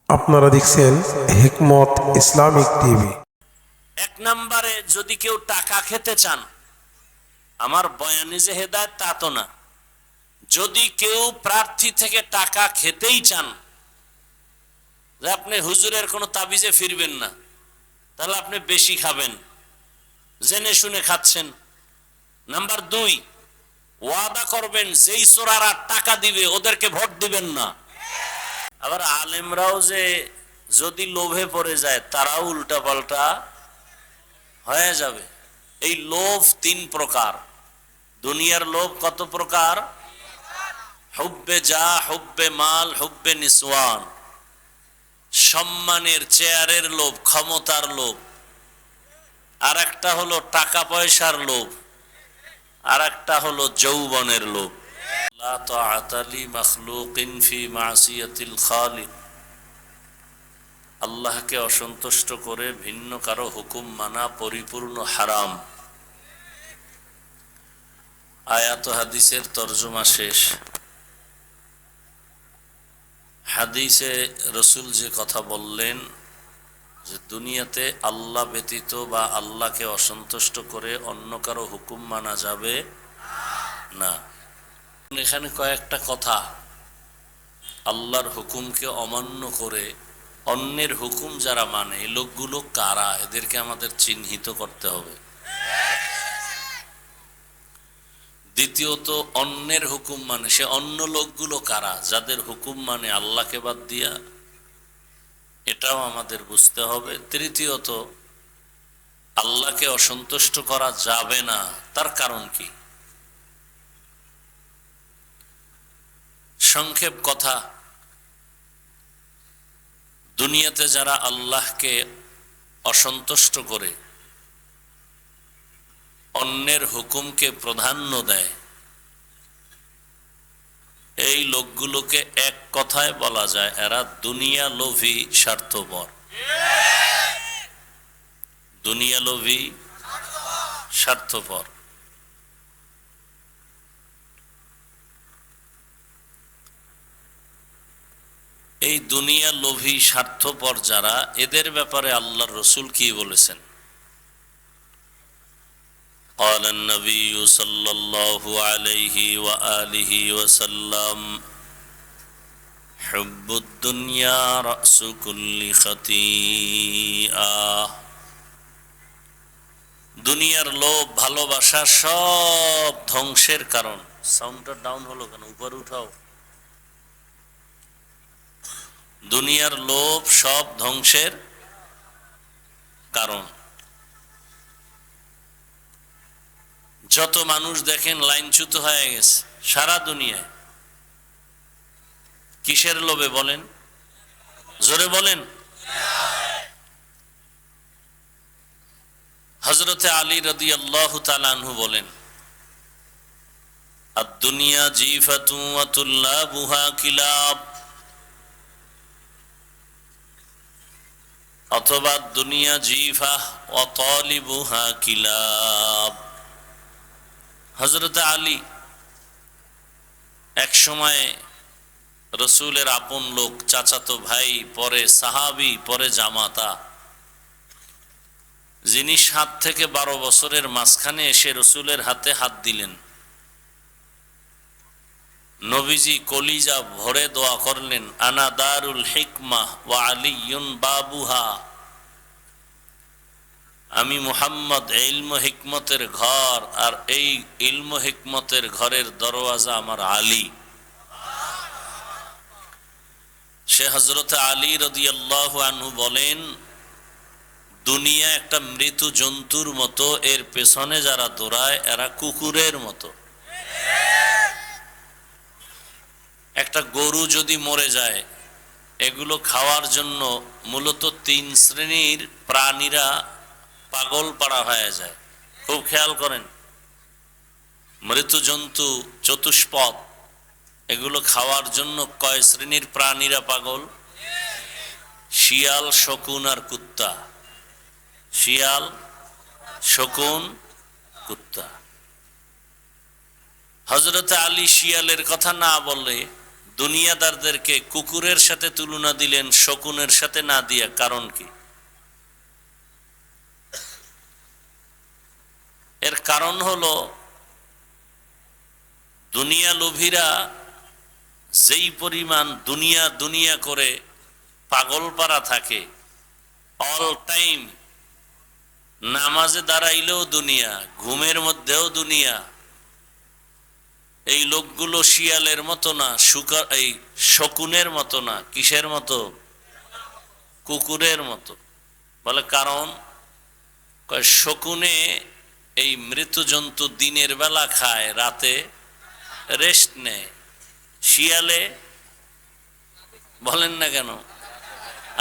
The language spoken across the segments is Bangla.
আপনারা দেখছেন হিকমত ইসলামিক টিভি। এক নম্বরে, যদি কেউ টাকা খেতে চান, আমার বয়ানে যে হেদায়েত তা তো না। যদি কেউ প্রার্থী থেকে টাকা খেতেই চান, যে আপনি হুজুরের কোনো তাবিজে ফিরবেন না, তাহলে আপনি বেশি খাবেন, জেনে শুনে খাচ্ছেন। নাম্বার দুই, ওয়াদা করবেন যেই চোরারা টাকা দিবে ওদেরকে ভোট দিবেন না। আবার আলেমরাও যে যদি লোভে পড়ে যায় তারাও উল্টা পাল্টা হয়ে যাবে। এই লোভ তিন প্রকার। দুনিয়ার লোভ কত প্রকার? হুব্বে যা, হুব্বে মাল, হুব্বে নিসওয়ান। সম্মানের, চেয়ারের লোভ, ক্ষমতার লোভ। আর একটা হলো টাকা পয়সার লোভ, আর একটা হলো যৌবনের লোভ। লা তাআতা লি মাখলুকিন ফি মাসিয়াতিল খালিক। আল্লাহকে অসন্তুষ্ট করে ভিন্ন কারো হুকুম মানা পরিপূর্ণ হারাম। আয়াত হাদিসের তরজমা শেষ। হাদিসে রসুল যে কথা বললেন যে দুনিয়াতে আল্লাহ ব্যতীত বা আল্লাহকে অসন্তুষ্ট করে অন্য কারো হুকুম মানা যাবে না। এখানে কয়েকটা কথা, আল্লাহর হুকুমকে অমান্য করে অন্যের হুকুম যারা মানে, এই লোকগুলো কারা, এদেরকে আমাদের চিহ্নিত করতে হবে। দ্বিতীয়ত, অন্যের হুকুম মানে সে অন্য লোকগুলো কারা, যাদের হুকুম মানে আল্লাহকে বাদ দিয়া, এটাও আমাদের বুঝতে হবে। তৃতীয়ত, আল্লাহকে অসন্তুষ্ট করা যাবে না, তার কারণ কি? সংক্ষেপ কথা, দুনিয়াতে যারা আল্লাহকে অসন্তুষ্ট করে অন্যের হুকুমকে প্রাধান্য দেয়, এই লোকগুলোকে এক কথায় বলা যায় এরা দুনিয়া লোভী, স্বার্থপর। দুনিয়া লোভী, স্বার্থপর। এই দুনিয়া লোভী, স্বার্থপর যারা, এদের ব্যাপারে আল্লাহর রসুল কি বলেছেন? قال النبي صلى الله عليه وآله وسلم حب الدنيا رأس كل خطيئة। দুনিয়ার লোভ, ভালোবাসা সব ধ্বংসের কারণ। সাউন্ডটা ডাউন হলো কেন? উপরে উঠাও। দুনিয়ার লোভ সব ধ্বংসের কারণ। যত মানুষ দেখেন লাইনচ্যুত হয়ে গেছে সারা দুনিয়ায়, কিসের লোভে বলেন? জোরে বলেন। হযরতে আলী রাদিয়াল্লাহু তাআলা আনহু বলেন, আদ-দুনিয়া জিফাতুন ওয়া তুল্লাবুহা কিলাব। অথবা দুনিয়া জিফাহ ওয়া তালিবুহা কিলাব। হযরতে আলী এক সময় রসুলের আপন লোক, চাচাতো ভাই, পরে সাহাবী, পরে জামাতা, যিনি 7 থেকে 12 বছরের মাঝখানে এসে রসুলের হাতে হাত দিলেন। নবীজি কলিজা ভরে দোয়া করলেন, আনা দারুল হিকমাহ ওয়া আলিয়ুন বাবুহা। আমি মুহাম্মদ ইলম হিকমতের ঘর, আর এই ইলম হিকমতের ঘরের দরওয়াজা আমার আলী। সে হযরত আলী রাদিয়াল্লাহু আনহু বলেন, দুনিয়া একটা মৃত্যু জন্তুর মতো, এর পেছনে যারা দৌড়ায় এরা কুকুরের মতো। একটা গরু যদি মরে যায়, এগুলো খাওয়ার জন্য মূলত 3 শ্রেণীর প্রাণীরা পাগল পাড়া হয়ে যায়। খুব খেয়াল করেন, মৃত্যু জন্তু চতুষ্পদ, এগুলো খাওয়ার জন্য কয় শ্রেণীর প্রাণীরা পাগল? শিয়াল, শকুন আর কুত্তা। শিয়াল, শকুন, কুত্তা। হযরতে আলী শিয়ালের কথা না বলে দুনিয়াদারদেরকে কুকুরের সাথে তুলনা দিলেন শকুনের সাথে না দিয়া, কারণ কি? এর কারণ হলো দুনিয়া লোভীরা যেই পরিমাণ দুনিয়া দুনিয়া করে পাগল পারা থাকে, অল টাইম নামাজে দাঁড়াইলেও দুনিয়া, ঘুমের মধ্যেও দুনিয়া। এই লোকগুলো শিয়ালের মতো না, এই শকুনের মতো না, কিসের মতো? কুকুরের মতো। বলে কারণ শকুনে এই মৃত জন্তু দিনের বেলা খায়, রাতে রেস্ট নেয়। শিয়ালে বলেন না কেন,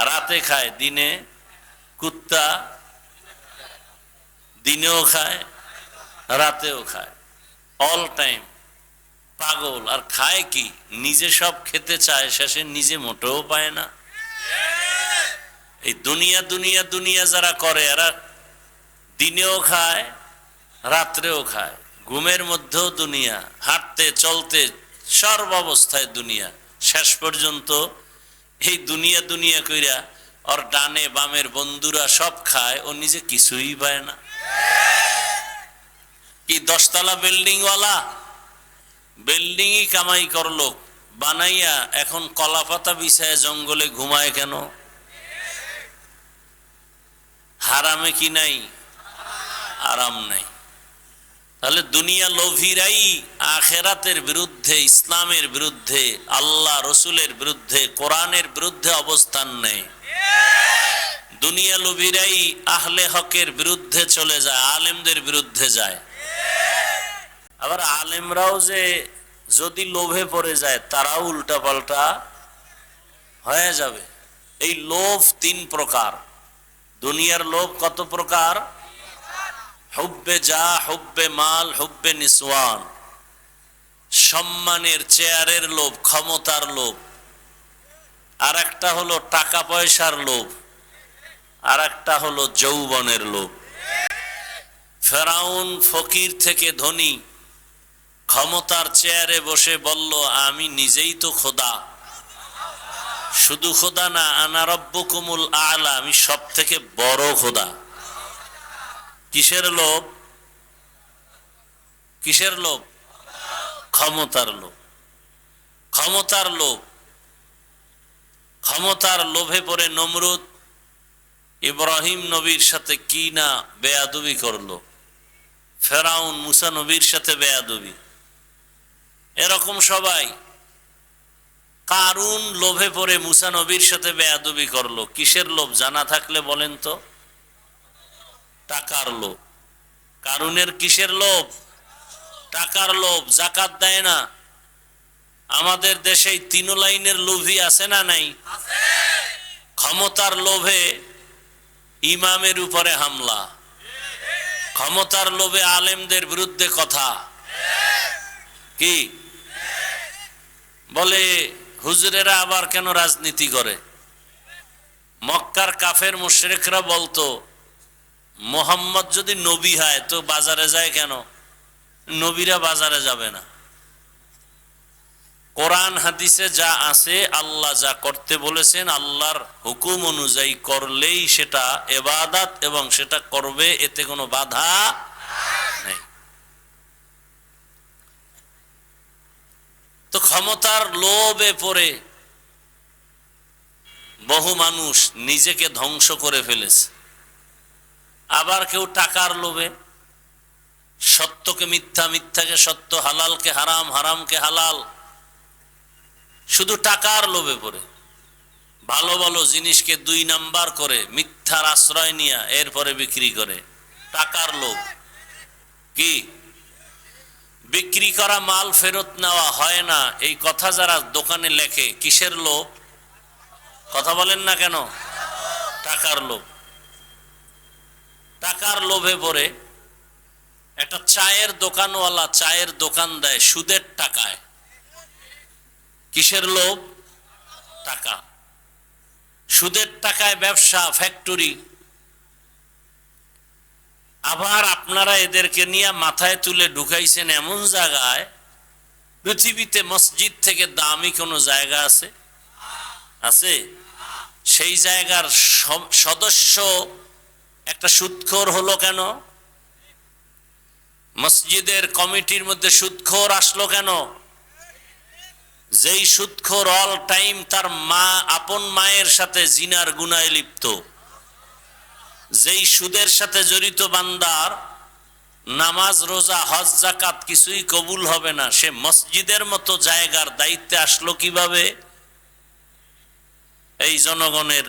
রাতে খায়, দিনে কুত্তা দিনেও খায় রাতেও খায়, অল টাইম পাগল। আর খায় কি? নিজে সব খেতে চায়, শেষে নিজে মোটেও পায় না। এই দুনিয়া দুনিয়া দুনিয়া যারা করে এরা দিনেও খায় রাত্রেও খায়, ঘুমের মধ্যেও দুনিয়া, হাঁটতে চলতে সর্ব অবস্থায় দুনিয়া। শেষ পর্যন্ত এই দুনিয়া দুনিয়া কইরা ওর ডানে বামের বন্ধুরা সব খায়, ও নিজে কিছুই পায় না। কি 10 তলা বিল্ডিং ওয়ালা বিল্ডিংই কামাই করলো বানাইয়া, এখন কলাপাতা বিছায় জঙ্গলে ঘুমায় কেন? হারামে কি নাই? আরাম নাই। তাহলে দুনিয়া লোভীরাই আখেরাতের বিরুদ্ধে, ইসলামের বিরুদ্ধে, আল্লাহ রসুলের বিরুদ্ধে, কোরআনের বিরুদ্ধে অবস্থান নেয়। দুনিয়া লোভীরাই আহলে হকের বিরুদ্ধে চলে যায়, আলেমদের বিরুদ্ধে যায়। আবার আলেমরাও যে যদি লোভে পড়ে যায়, তারাও উল্টা পাল্টা হয়ে যাবে। এই লোভ 3 প্রকার। দুনিয়ার লোভ কত প্রকার? হুব্বে যা, হুব্বে মাল, হুব্বে নিসওয়ান। সম্মানের, চেয়ারের লোভ, ক্ষমতার লোভ। আর একটা হলো টাকা পয়সার লোভ, আর একটা হলো যৌবনের লোভ। ফেরাউন ফকির থেকে ধনী, ক্ষমতার চেয়ারে বসে বলল আমি নিজেই তো খোদা। শুধু খোদা না, আনা রব্বুকুমুল আলা, আমি সব থেকে বড় খোদা। কিসের লোভ? কিসের লোভ? ক্ষমতার লোভ। ক্ষমতার লোভ। ক্ষমতার লোভে পড়ে নমরুদ ইব্রাহিম নবীর সাথে কি না বেয়াদবি করলো, ফেরাউন মুসা নবীর সাথে বেয়াদবি। এরকম সবাই। কারুন লোভে পড়ে মুসা নবীর সাথে বেয়াদবি করলো। কিসের লোভ জানা থাকলে বলেন তো? টাকার লোভ। কারুনের কিসের লোভ? টাকার লোভ। যাকাত দেয় না। আমাদের দেশে 3 লাইনের লোভী আছে না নাই? ক্ষমতার লোভে ইমামের উপরে হামলা, ক্ষমতার লোভে আলেমদের বিরুদ্ধে কথা। কি বলে হুজুরেরা আবার কেন রাজনীতি করে? মক্কার কাফের মুশরিকরা বলতো মোহাম্মদ যদি নবী হয় তো বাজারে যায় কেন? নবীরা বাজারে যাবে না। কোরআন হাদিসে যা আছে, আল্লাহ যা করতে বলেছেন, আল্লাহর হুকুম অনুযায়ী করলেই সেটা ইবাদত এবং সেটা করবে, এতে কোনো বাধা নেই। তো ক্ষমতার লোভে পড়ে বহু মানুষ নিজেকে ধ্বংস করে ফেলেছে। আবার কেউ টাকার লোভে সত্যকে মিথ্যা, মিথ্যাকে সত্য, হালালকে হারাম, হারামকে হালাল, শুধু টাকার লোভে পড়ে ভালো ভালো জিনিসকে 2 নাম্বার করে মিথ্যার আশ্রয় নিয়ে এরপরে বিক্রি করে। টাকার লোভ। কি বিক্রি করা মাল ফেরত নেওয়া হয় না, এই কথা যারা দোকানে লেখে, কিসের লোভ? কথা বলেন না কেন? টাকার লোভ। টাকার লোভে পড়ে একটা চায়ের দোকানওয়ালা চায়ের দোকান দেয় সুদের টাকায়। কিসের লোভ? টাকা। সুদের টাকায় ব্যবসা, ফ্যাক্টরি। আবার আপনারা এদেরকে নিয়ে মাথায় তুলে ঢুকাইছেন এমন জায়গায় পৃথিবীতে মসজিদ থেকে দামি কোনো জায়গা আছে? আছে? সেই জায়গার সদস্য একটা সুদখোর হলো কেন? মসজিদের কমিটির মধ্যে সুদখোর আসলো কেন? যেই সুদখোর অল টাইম তার মা, আপন মায়ের সাথে জিনার গুনায় লিপ্ত, যেই সুদের সাথে জড়িত বান্দার নামাজ, রোজা, হজ, যাকাত কিছুই কবুল হবে না, সে মসজিদের মতো জায়গার দায়িত্বে আসলো কিভাবে? এই জনগণের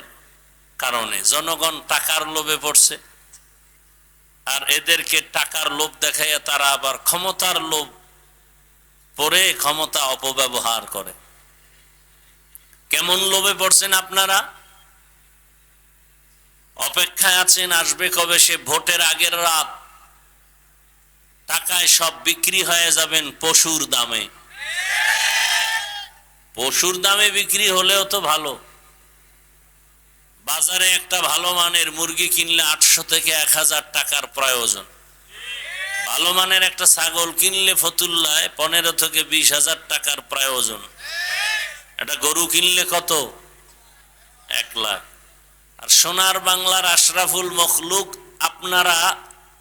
কারণে। জনগণ টাকার লোভে পড়ছে, আর এদেরকে টাকার লোভ দেখাইয়া তারা আবার ক্ষমতার লোভ পরে ক্ষমতা অপব্যবহার করে। কেমন লোভে পড়ছেন আপনারা? অপেক্ষায় আছেন আসবে কবে সে ভোটের আগের রাত, টাকায় সব বিক্রি হয়ে যাবেন পশুর দামে। পশুর দামে বিক্রি হলেও তো ভালো। বাজারে একটা ভালো মানের মুরগি কিনলে 800 থেকে 1000 টাকার প্রয়োজন। ভালো মানের একটা ছাগল কিনলে ফতুল্লায় 15 থেকে 20,000 টাকার প্রয়োজন। একটা গরু কিনলে কত? 1 লাখ। আর সোনার বাংলার আশরাফুল মখলুক আপনারা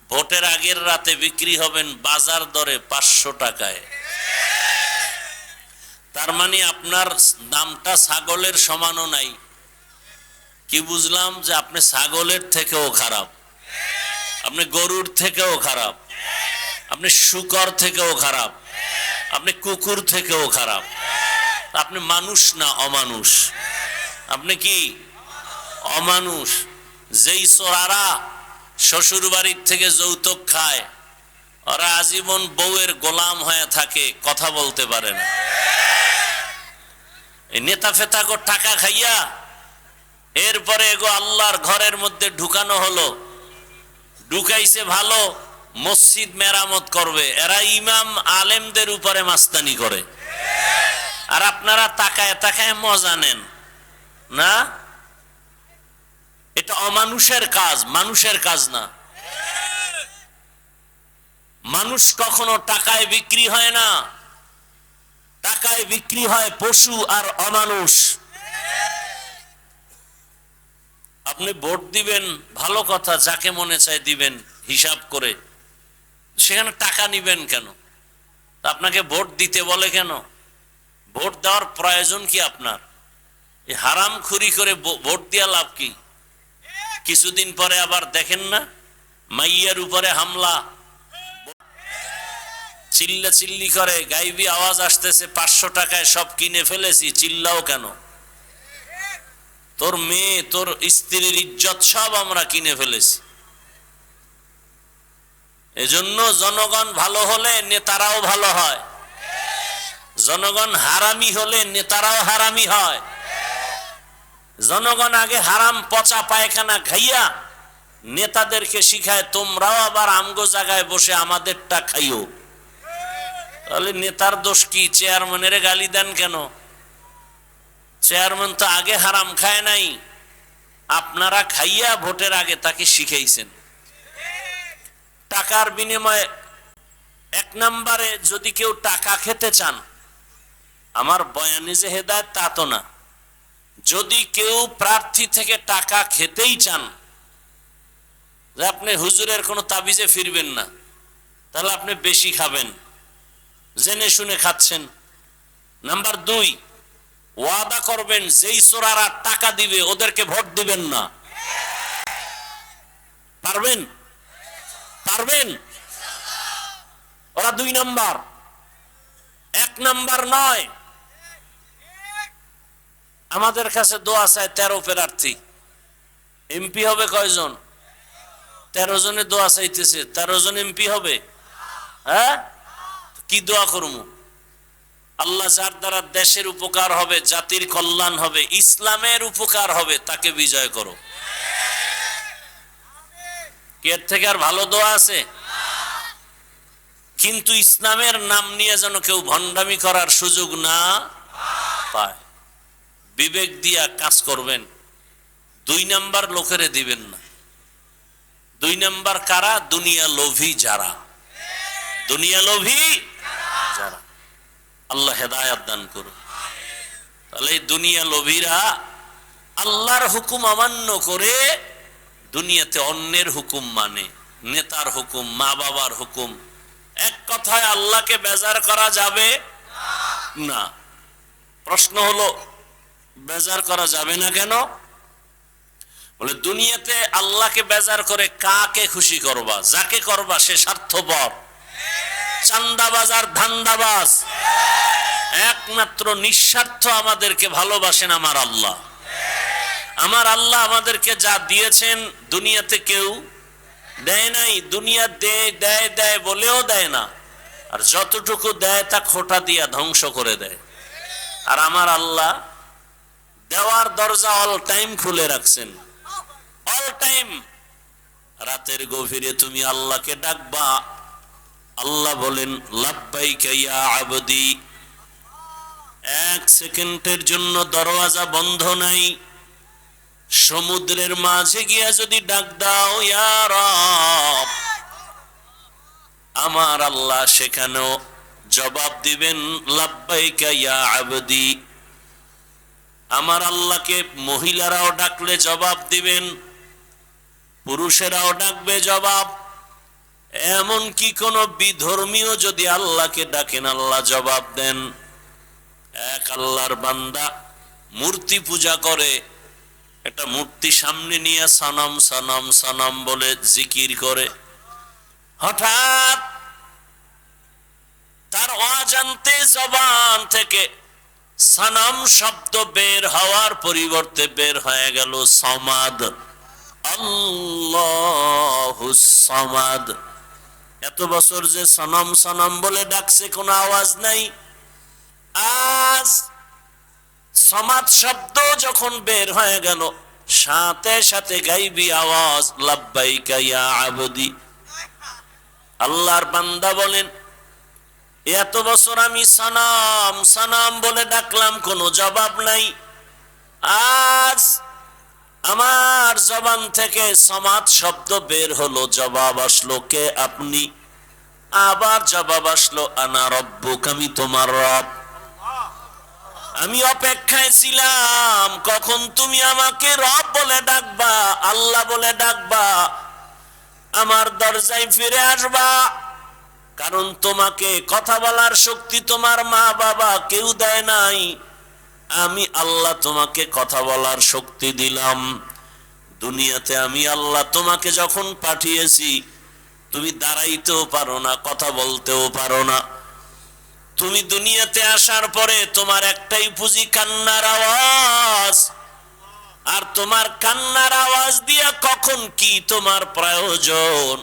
ভোটের আগের রাতে বিক্রি হবেন বাজার দরে 500 টাকায়। তার মানে আপনার দামটা ছাগলের সমানও নাই। কি বুঝলাম? যে আপনি ছাগলের থেকেও খারাপ, আপনি গরুর থেকেও খারাপ, আপনি শূকর থেকেও খারাপ, আপনি কুকুর থেকেও খারাপ। আপনি মানুষ না অমানুষ। আপনি কি? অমানুষ। যেই চোরারা শ্বশুর বাড়ির থেকে যৌতুক খায়, ওরা আজীবন বউয়ের গোলাম হয়ে থাকে, কথা বলতে পারে না। এই নেতা ফেতা গো টাকা খাইয়া এরপরে এগো আল্লাহর ঘরের মধ্যে ঢুকানো হলো। ঢুকাইছে ভালো, মসজিদ মেরামত করবে, এরা ইমাম আলেমদের উপরে মাস্তানি করে। আর আপনারা তাকায় তাকায় মজা নেন না। এটা অমানুষের কাজ, মানুষের কাজ না। মানুষ কখনো টাকায় বিক্রি হয় না, টাকায় বিক্রি হয় পশু আর অমানুষ। আপনি ভোট দিবেন ভালো কথা, যাকে মনে চায় দিবেন হিসাব করে, সেখানে টাকা নিবেন কেন? আপনাকে ভোট দিতে বলে কেন? ভোট দেওয়ার প্রয়োজন কি আপনার? এই হারাম খুরি করে ভোট দিয়া লাভ কি? কিছুদিন পরে আবার দেখেন না মাইয়ার উপরে হামলা, চিল্লা চিল্লি করে, গাইবি আওয়াজ আসতেছে 500 টাকায় সব কিনে ফেলেছি, চিল্লাও কেন? তোর মেয়ে, তোর স্ত্রীর ইজ্জত সব আমরা কিনে ফেলেছি। এজন্য জনগণ ভালো হলে নেতারাও ভালো হয়, জনগণ হারামি হলে নেতারাও হারামি হয়। জনগণ আগে হারাম পচা পায়খানা খাইয়া নেতাদেরকে শিখায় তোমরাও আবার আমগো জায়গায় বসে আমাদেরটা খাইও। তাহলে নেতার দোষ কি? চেয়ারম্যানের গালি দেন কেন? চেয়ারম্যান তো আগে হারাম খায় নাই, আপনারা খাইয়া ভোটের আগে তাকে শিখাইছেন। টাকার বিনিময়ে 1 নম্বরে যদি কেউ টাকা খেতে চান, আমার বয়ানে যে হেদায়েত তা তো না। যদি কেউ প্রার্থী থেকে টাকা খেতেই চান, যে আপনি হুজুরের কোনো তাবিজে ফিরবেন না, তাহলে আপনি বেশি খাবেন, জেনে শুনে খাচ্ছেন। নাম্বার 2, ওয়াদা করবেন যেই চোরারা টাকা দিবে ওদেরকে ভোট দিবেন না। পারবেন? পারবেন? ওরা 2 নাম্বার, 1 নাম্বার নয়। আমাদের কাছে দোয়া চায় 13 প্রার্থী, এমপি হবে কয়জন? 13 জনে দোয়া চাইতেছে, 13 জন এমপি হবে? হ্যাঁ, কি দোয়া করবো? আল্লাহ যার দ্বারা দেশের উপকার হবে, জাতির কল্যাণ হবে, ইসলামের উপকার হবে, তাকে বিজয় করো। এর থেকে আর ভালো দোয়া আছে? কিন্তু ইসলামের নাম নিয়ে যেন কেউ ভণ্ডামি করার সুযোগ না পায়। বিবেক দিয়া কাজ করবেন। 2 নাম্বার লোকেরে দিবেন না। 2 নাম্বার কারা? দুনিয়া লোভী যারা, দুনিয়া লোভী যারা। আল্লাহ হেদায়াত দান করুন। তাহলে এই দুনিয়া লোভীরা আল্লাহর হুকুম অমান্য করে দুনিয়াতে অন্যের হুকুম মানে, নেতার হুকুম, মা বাবার হুকুম। এক কথায় আল্লাহকে বেজার করা যাবে না। প্রশ্ন হলো বেজার করা যাবে না কেন? বলে দুনিয়াতে আল্লাহকে বেজার করে কাকে খুশি করবা? যাকে করবা সে স্বার্থপর, চান্দাবাজ আর ধান্দাবাজ। একমাত্র নিঃস্বার্থ আমাদেরকে ভালোবাসেন আমার আল্লাহ। আমার আল্লাহ আমাদেরকে যা দিয়েছেন দুনিয়াতে কেউ দেয় নাই। দুনিয়া দেয় দেয় দেয় বলেও দেয় না, আর যতটুকু দেয় তা খোঁটা দিয়া ধ্বংস করে দেয়। আর আমার আল্লাহ দেওয়ার দরজা অল টাইম খুলে রাখছেন, অল টাইম। রাতের গভীরে তুমি আল্লাহকে ডাকবা, আল্লাহ বলেন লাব্বাইকা ইয়া আবদি। এক সেকেন্ডের জন্য দরওয়াজা বন্ধ নাই। সমুদ্রের মাঝে গিয়া যদি ডাক দাও ইয়া রব, আমার আল্লাহ সেখানেও জবাব দিবেন লাব্বাইকা ইয়া আবদি। আমার আল্লাহকে মহিলারাও ডাকলে জবাব দিবেন, পুরুষেরাও ডাকবে জবাব। এমনকি কোন বিধর্মীয় যদি আল্লাহকে ডাকেন আল্লাহ জবাব দেন। এক আল্লাহর বান্দা মূর্তি পূজা করে, একটা মূর্তি সামনে নিয়ে সানাম সানাম সানাম বলে জিকির করে। হঠাৎ তার অজান্তে জবান থেকে সানাম শব্দ বের হওয়ার পরিবর্তে বের হয়ে গেল সমাদ, আল্লাহুস সামাদ। এত বছর যে সনম সনম বলে ডাকছে কোনো আওয়াজ নাই, আজ সমাদ শব্দ যখন বের হয়ে গেল সাথে সাথে গাইবি আওয়াজ লাব্বাইকা ইয়া আবদি। আল্লাহর বান্দা বলেন এত বছর আমি সনম সনম বলে ডাকলাম কোনো জবাব নাই, আজ আমার জবান থেকে সমাদ শব্দ বের হলো, জবাব আসলো কে আপনি? আবার জবাব আসলো আনা রব্বুক, আমি তোমার রব। আমি অপেক্ষায় ছিলাম কখন তুমি আমাকে রব বলে ডাকবা, আল্লাহ বলে ডাকবা, আমার দরজায় ফিরে আসবা। কারণ তোমাকে কথা বলার শক্তি তোমার মা বাবা কেউ দেয় নাই, আমি আল্লাহ তোমাকে কথা বলার শক্তি দিলাম। দুনিয়াতে আমি আল্লাহ তোমাকে যখন পাঠিয়েছি তুমি দাঁড়াইতেও পারো না, কথা বলতেও পারো না। তুমি দুনিয়াতে আসার পরে তোমার একটাই পুঁজি কান্নার আওয়াজ, আর তোমার কান্নার আওয়াজ দিয়া কখন কি তোমার প্রয়োজন,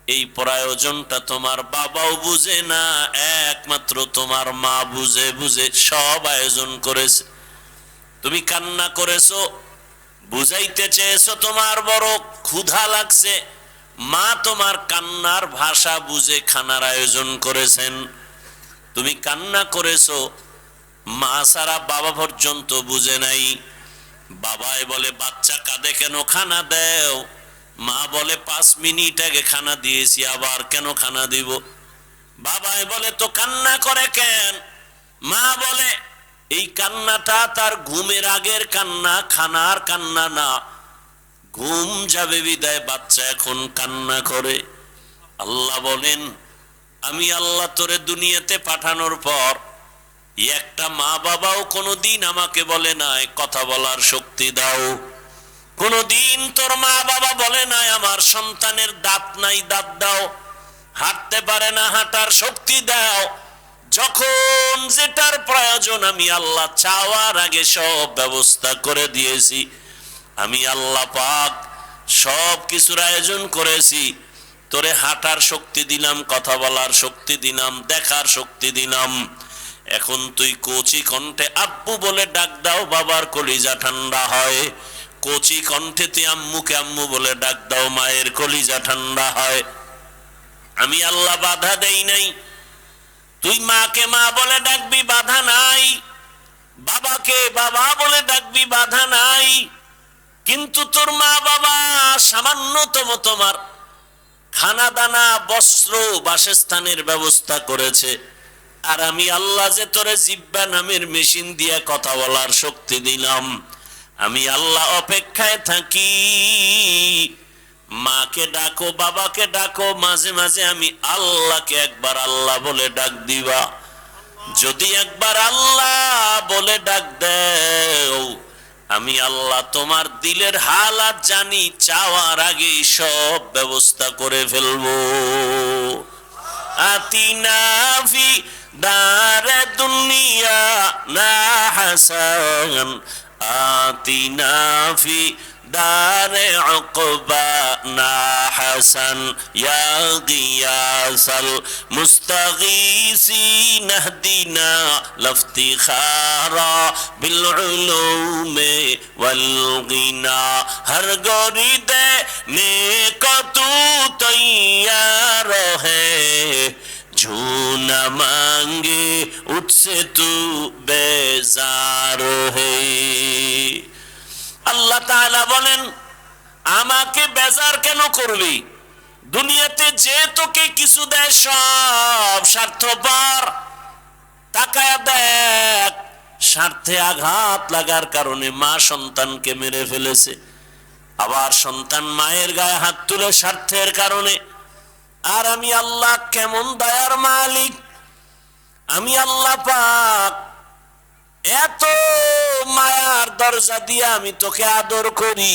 এই প্রয়োজনটা তোমার বাবাও বুঝে না, একমাত্র তোমার মা বুঝে বুঝে সব আয়োজন করেছে। তুমি কান্না করেছো, বুঝাইতে চেয়েছো তোমার বড় ক্ষুধা লাগছে, মা তোমার কান্নার ভাষা বুঝে খানার আয়োজন করেছেন। তুমি কান্না করেছো, মা ছাড়া বাবা পর্যন্ত বুঝে নাই। বাবাই বলে বাচ্চা কাঁদে কেন খানা দেও, মা বলে 5 মিনিট আগে খানা দিয়েছি আবার কেন খানা দিব। বাবাই বলে তো কান্না করে কেন, মা বলে এই কান্নাটা তার ঘুমের আগের কান্না, খানার কান্না না। ঘুম যাবে বিদায় বাচ্চা এখন কান্না করে। আল্লাহ বলেন আমি আল্লাহ তোরে দুনিয়াতে পাঠানোর পর একটা মা বাবাও কোনোদিন আমাকে বলে নাই কথা বলার শক্তি দাও। কোনোদিন তোর মা বাবা বলে নাই আমার সন্তানের দাঁত নাই দাঁত দাও, হাঁটতে পারে না হাঁটার শক্তি দাও। যখন যেটার প্রয়োজন আমি আল্লাহ চাওয়ার আগে সব ব্যবস্থা করে দিয়েছি। আমি আল্লাহ পাক সব কিছুর আয়োজন করেছি। তোরে হাঁটার শক্তি দিলাম, কথা বলার শক্তি দিলাম, দেখার শক্তি দিলাম। এখন তুই কচি কণ্ঠে আব্বু বলে ডাক দাও, বাবার কলিজা ঠান্ডা হয়। কচি কণ্ঠে তুই আম্মুকে আম্মু বলে ডাক দাও, মায়ের কলিজা ঠান্ডা হয়। আমি আল্লাহ বাধা দেই নাই। তুই মাকে মা বলে ডাকবি, বাধা নাই। বাবাকে বাবা বলে ডাকবি, বাধা নাই। কিন্তু তোর মা বাবা সামান্যতম তোমার খানা দানা বস্ত্র বাসস্থানের ব্যবস্থা করেছে, আর আমি আল্লাহ যে তোরে জিহ্বা নামের মেশিন দিয়ে কথা বলার শক্তি দিলাম, আমি আল্লাহ অপেক্ষায় থাকি। মাকে ডাকো, বাবাকে ডাকো, মাঝে মাঝে আমি আল্লাহকে একবার আল্লাহ বলে ডাক দিবা। যদি একবার আল্লাহ বলে ডাক দেও, আমি আল্লাহ তোমার দিলের হালাত জানি, চাওয়ার আগে সব ব্যবস্থা করে ফেলবো। আতিনা ফি দারে দুনিয়া না হাসান, আতিনা ফি দারে উকবা না হাসান, ইয়া গিয়াসাল মুস্তাগীসিন ইহদিনা লাফতিখারা বিল উলুমে ওয়াল গিনা। হর গরিদে নেকতু তৈয়ার হে, झून मांगे उससे तू बेजार है। আল্লাহ তাআলা বলেন, আমাকে বেজার কেন করবি? দুনিয়াতে যে তোকে কিছু দেয় সব স্বার্থপর। তাকায়া দেখ, স্বার্থে আঘাত লাগার কারণে মা সন্তানকে মেরে ফেলেছে, আবার সন্তান মায়ের গায়ে হাত তুলে স্বার্থের কারণে। আর আমি আল্লাহ কেমন দয়ার মালিক, আমি আল্লাহ পাক এত মায়ার দরজা দিয়ে আমি তোকে আদর করি।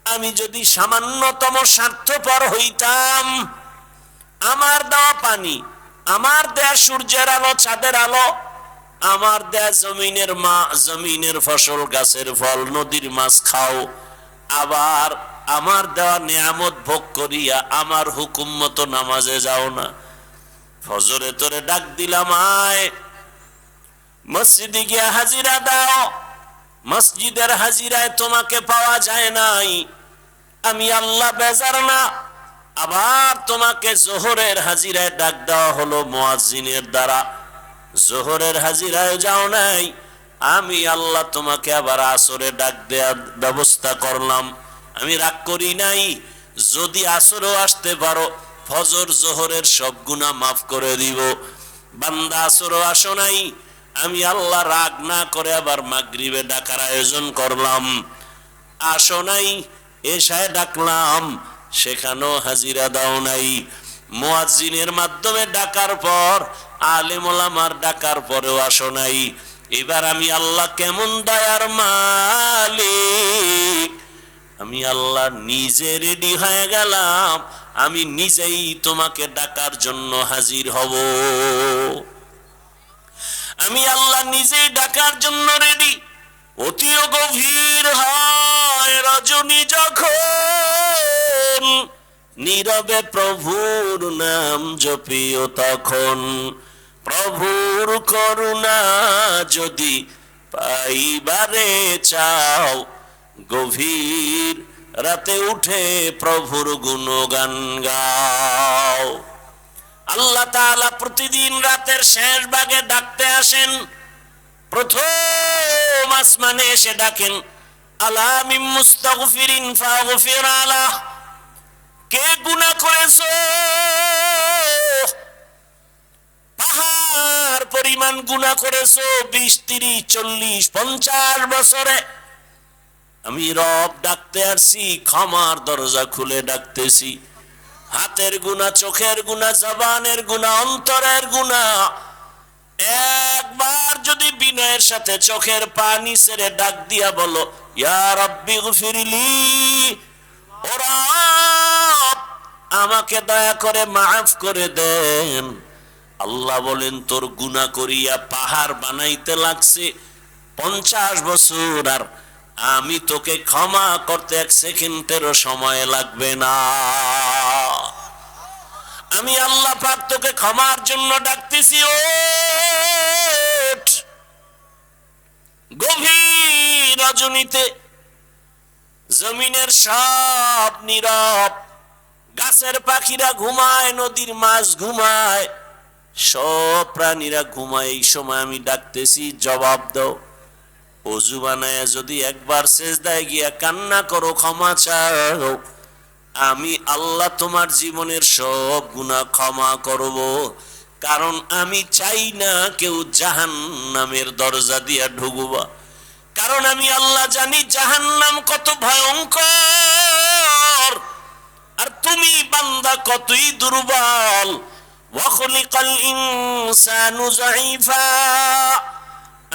আমি যদি সামান্যতম স্বার্থপর হইতাম, আমার দেওয়া পানি, আমার দেয়া সূর্যের আলো, চাঁদের আলো, আমার দেয়া জমিনের জমিনের ফসল, গাছের ফল, নদীর মাছ খাও, আবার আমার দেওয়া নিয়ামত ভোগ করিয়া আমার হুকুম মতো নামাজে যাও না। ফজরে তোরে ডাক দিলাম, আয় মসজিদে গিয়া হাজিরা দাও। মসজিদের হাজিরায় তোমাকে পাওয়া যায় নাই, আমি আল্লাহ বেজার না। আবার তোমাকে জোহরের হাজিরায় ডাক দেওয়া হলো মুয়াজ্জিনের দ্বারা, জোহরের হাজিরায় যাও নাই, আমি আল্লাহ তোমাকে আবার আসরে ডাক দেওয়ার ব্যবস্থা করলাম। আমি রাগ করি নাই, যদি আসরও আসতে পারো, ফজর জোহরের সব গুনাহ মাফ করে দিব। বান্দা আসরও আসো নাই, আমি আল্লাহ রাগ না করে আবার মাগরিবে ডাকার আয়োজন করলাম। আসো নাই, এশায় ডাকলাম, সেখানেও হাজিরা দাও নাই। মুয়াজ্জিনের মাধ্যমে ডাকার পর, আলেম ওলামার ডাকার পরেও আসো নাই। এবার আমি আল্লাহ কেমন দয়ার মালিক, আমি আল্লাহ নিজে রেডি হয়ে গেলাম, আমি নিজেই তোমাকে ডাকার জন্য হাজির হব। আমি আল্লাহ নিজেই ডাকার জন্য রেডি। অতিও গভীর হয় রজনী যখন, নীরবে প্রভুর নাম জপিও তখন। প্রভুর করুণা যদি পাইবারে চাও, গভীর রাতে উঠে প্রভুর গুণগান গাও। আল্লাহ তাআলা প্রতিদিন রাতের শেষ ভাগে ডাকতে আসেন। প্রথম আসমানে এসে ডাকেন, আলা মিন মুস্তাগফিরিন ফাগফির আলাহ। কে গুনাহ করেছো? পাহাড় পরিমাণ গুনাহ করেছো, 20, 30, 40, 50 বছরে। আমি রব ডাকতে আসছি, ক্ষমার দরজা খুলে ডাকতেছি। হাতের গুনাহ, চোখের গুনাহ, জবানের গুনাহ, অন্তরের গুনাহ। একবার যদি বিনয়ের সাথে চোখের পানি ছেড়ে ডাক দিয়া বলো, ইয়া রাব্বি গফিরলি, ও রব আমাকে দয়া করে মাফ করে দেন। আল্লাহ বলেন, তোর গুনাহ করিয়া পাহাড় বানাইতে লাগছে 50 বছর, আর আমি তোকে ক্ষমা করতে 1 সেকেন্ডেরও সময় লাগবে না। আমি আল্লাহ পাক তোকে ক্ষমার জন্য ডাকতেছি। ওঠ। গভীর রজনীতে জমিনের সব নীরব, গাছের পাখিরা ঘুমায়, নদীর মাছ ঘুমায়, সব প্রাণীরা ঘুমায়। এই সময় আমি ডাকতেছি, জবাব দাও। ওযু বানায় যদি একবার সেজদায় গিয়া কান্না করো, ক্ষমা চাও, আমি আল্লাহ তোমার জীবনের সব গুনাহ ক্ষমা করব। কারণ আমি চাই না কেউ জাহান্নামের দরজা দিয়া ঢুকবা। কারণ আমি আল্লাহ জানি জাহান্নাম কত ভয়ঙ্কর, আর তুমি বান্দা কতই দুর্বল। ওয়া খুলিকাল ইনসানু যায়ীফা,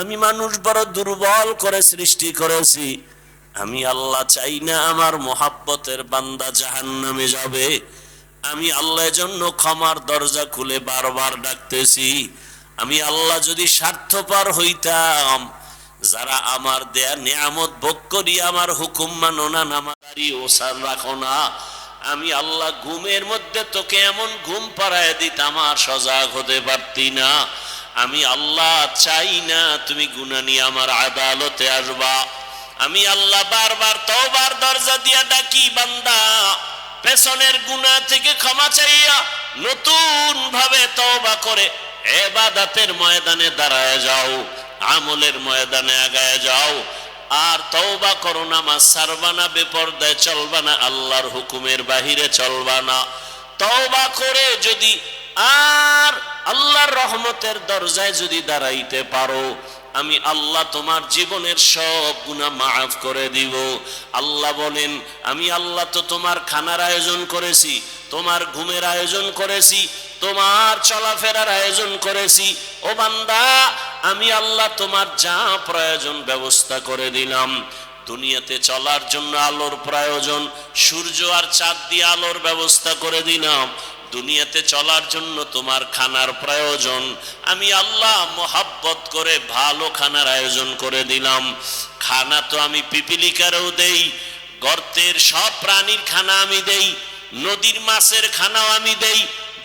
আমি মানুষ বড় দুর্বল করে সৃষ্টি করেছি। আমি আল্লাহ চাই না আমার মোহাব্বতের বান্দা জাহান্নামে যাবে। আমি আল্লাহর জন্য ক্ষমার দরজা খুলে বারবার ডাকতেছি। আমি আল্লাহ যদি স্বার্থপর হইতাম, যারা আমার দেয়া নিয়ামত ভোগ করি আমার হুকুম মানো না, নামাজি ওসার রাখো না, আমি আল্লাহ ঘুমের মধ্যে তোকে এমন ঘুম পাড়ায় দিতাম আর সজাগ হতে পারতি না। আমি আল্লাহ চাই না তুমি গুনাহ নিয়ে আমার আদালতে আসবা। আমি আল্লাহ বারবার তওবার দরজা দিয়া ডাকি, বান্দা পেছনের গুনাহ থেকে ক্ষমা চাইয়া নতুন ভাবে তওবা করে ইবাদতের ময়দানে দাঁড়ায় যাও, আমলের ময়দানে আগায় যাও। আর তওবা করো, নামাজ ছাড়বা না, বেপরদায় চলবা না, আল্লাহর হুকুমের বাহিরে চলবা না। তওবা করে যদি আর আল্লাহর রহমতের দরজায় যদি দাঁড়াইতে পারো, আমি আল্লাহ তোমার জীবনের সব গুনাহ মাফ করে দিব। আল্লাহ বলেন, আমি আল্লাহ তো তোমার খানার আয়োজন করেছি, তোমার ঘুমের আয়োজন করেছি, তোমার চলাফেরার আয়োজন করেছি। ও বান্দা, আমি আল্লাহ তোমার যা প্রয়োজন ব্যবস্থা করে দিলাম। দুনিয়াতে চলার জন্য আলোর প্রয়োজন, সূর্য আর চাঁদ দিয়ে আলোর ব্যবস্থা করে দিলাম। দুনিয়াতে চলার জন্য তোমার খানার প্রয়োজন, আমি আল্লাহ মোহাব্বত করে ভালো খানার আয়োজন করে দিলাম। খানা তো আমি পিপিলিকারও দেই, গর্তের সব প্রাণীর খানা আমি দেই, নদীর মাছের খানাও আমি দেই,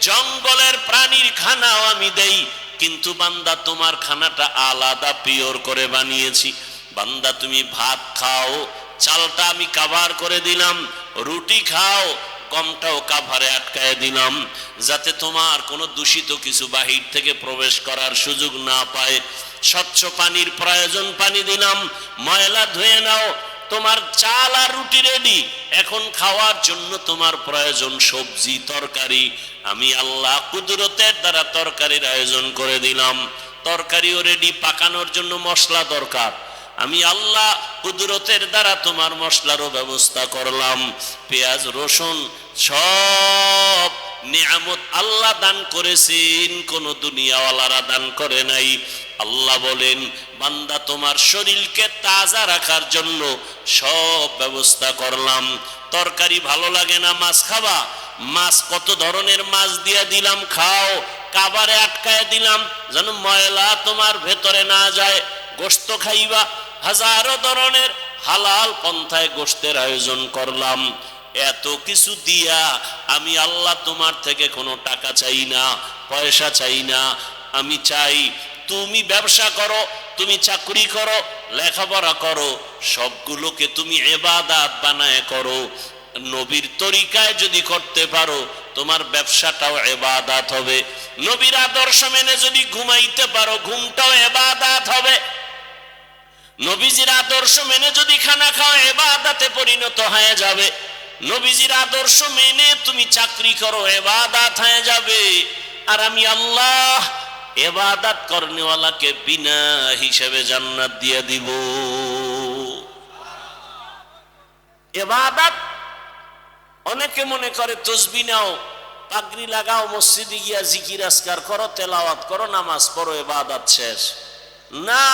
জঙ্গলের প্রাণীর খানাও আমি দেই। কিন্তু বান্দা তোমার খানাটা আলাদা পিওর করে বানিয়েছি। বান্দা তুমি ভাত খাও, চালটা আমি কাভার করে দিলাম, রুটি খাও, গমটাও কাভারে আটকায় দিলাম, যাতে তোমার কোনো দূষিত কিছু বাহির থেকে প্রবেশ করার সুযোগ না পায়। স্বচ্ছ পানির প্রয়োজন, পানি দিলাম, ময়লা ধুয়ে নাও। তোমার চাল আর রুটি রেডি, এখন খাওয়ার জন্য তোমার প্রয়োজন সবজি তরকারি। আমি আল্লাহ কুদরতের দ্বারা তরকারির আয়োজন করে দিলাম, তরকারিও রেডি, পাকানোর জন্য মশলা দরকার। আমি আল্লাহ কুদরতের দ্বারা তোমার মশলারও ব্যবস্থা করলাম। পেঁয়াজ রসুন সব নিয়ামত আল্লাহ দান করেছেন, কোন দুনিয়াওয়ালারা দান করে নাই। আল্লাহ বলেন, বান্দা তোমার শরীরকে তাজা রাখার জন্য সব ব্যবস্থা করলাম। তরকারি ভালো লাগে না, মাছ খাবা, মাছ কত ধরনের মাছ দিয়ে দিলাম, খাও। কাবারে আটকায় দিলাম যেন ময়লা তোমার ভেতরে না যায়। গোশত খাইবা, হাজারো ধরনের হালাল পন্থায় গোশতের আয়োজন করলাম। এত কিছু দিয়া আমি আল্লাহ তোমার থেকে কোনো টাকা চাই না, পয়সা চাই না। আমি চাই তুমি ব্যবসা করো, তুমি চাকরি করো, লেখাপড়া করো, সবগুলোকে তুমি ইবাদত বানায় করো। নবীর তরিকায় যদি করতে পারো, তোমার ব্যবসাটাও ইবাদত হবে। নবীর আদর্শ মেনে যদি ঘুমাইতে পারো, ঘুমটাও ইবাদত হবে। নবীজির আদর্শ মেনে যদি খানা খাও, ইবাদতে পরিণত হয়ে যাবে। নবীজির আদর্শ মেনে তুমি চাকরি করো, ইবাদত হয়ে যাবে। আর আমি আল্লাহ ইবাদত করনেওয়ালাকে বিনা হিসাবে জান্নাত দিয়ে দিব। ইবাদত অনেকে মনে করে তসবিহ নাও, পাগড়ি লাগাও, মসজিদে গিয়া জিকির আজকার করো, তেলাওয়াত করো, নামাজ পড়ো, ইবাদত শেষ না।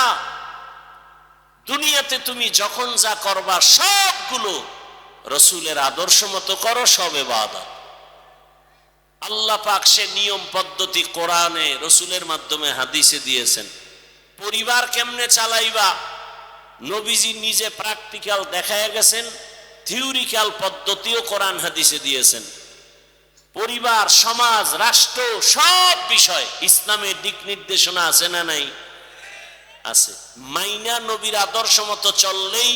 দুনিয়াতে তুমি যখন যা করবা সবগুলো রসুলের আদর্শ মতো করো, সব ইবাদত। আল্লাহ পাক সে নিয়ম পদ্ধতি কোরআনে রসুলের মাধ্যমে হাদিসে দিয়েছেন। পরিবার কেমনে চালাইবা, নবীজি নিজে প্র্যাকটিক্যাল দেখায় গেছেন, থিওরিক্যাল পদ্ধতিও কোরআন হাদিসে দিয়েছেন। পরিবার, সমাজ, রাষ্ট্র, সব বিষয় ইসলামের দিক নির্দেশনা আছে না নাই? আছে। মাইনা নবীর আদর্শ মতো চললেই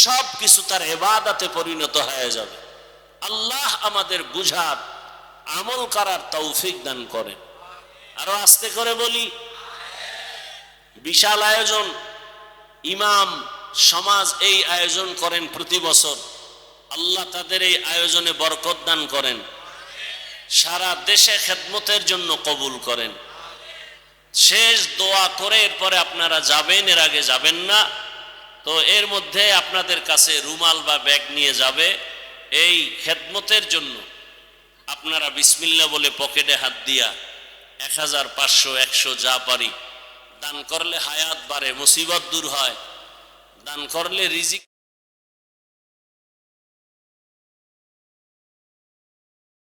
সব কিছু তার ইবাদতে পরিণত হয়ে যাবে। আল্লাহ আমাদের বুঝার, আমল করার তৌফিক দান করেন। আরো আস্তে করে বলি, বিশাল আয়োজন, ইমাম সমাজ এই আয়োজন করেন প্রতি বছর। আল্লাহ তাদের এই আয়োজনে বরকত দান করেন। সারা দেশে খেদমতের জন্য কবুল করেন। শেষ দোয়া করে এরপরে আপনারা যাবেন, এর আগে যাবেন না। তো এর মধ্যে আপনাদের কাছে রুমাল বা ব্যাগ নিয়ে যাবে এই খেদমতের জন্য। আপনারা বিসমিল্লাহ বলে পকেটে হাত দিয়া 1000, 500, 100 যা পারি দান করলে হায়াত বাড়ে, মুসিবত দূর হয়, দান করলে রিজিক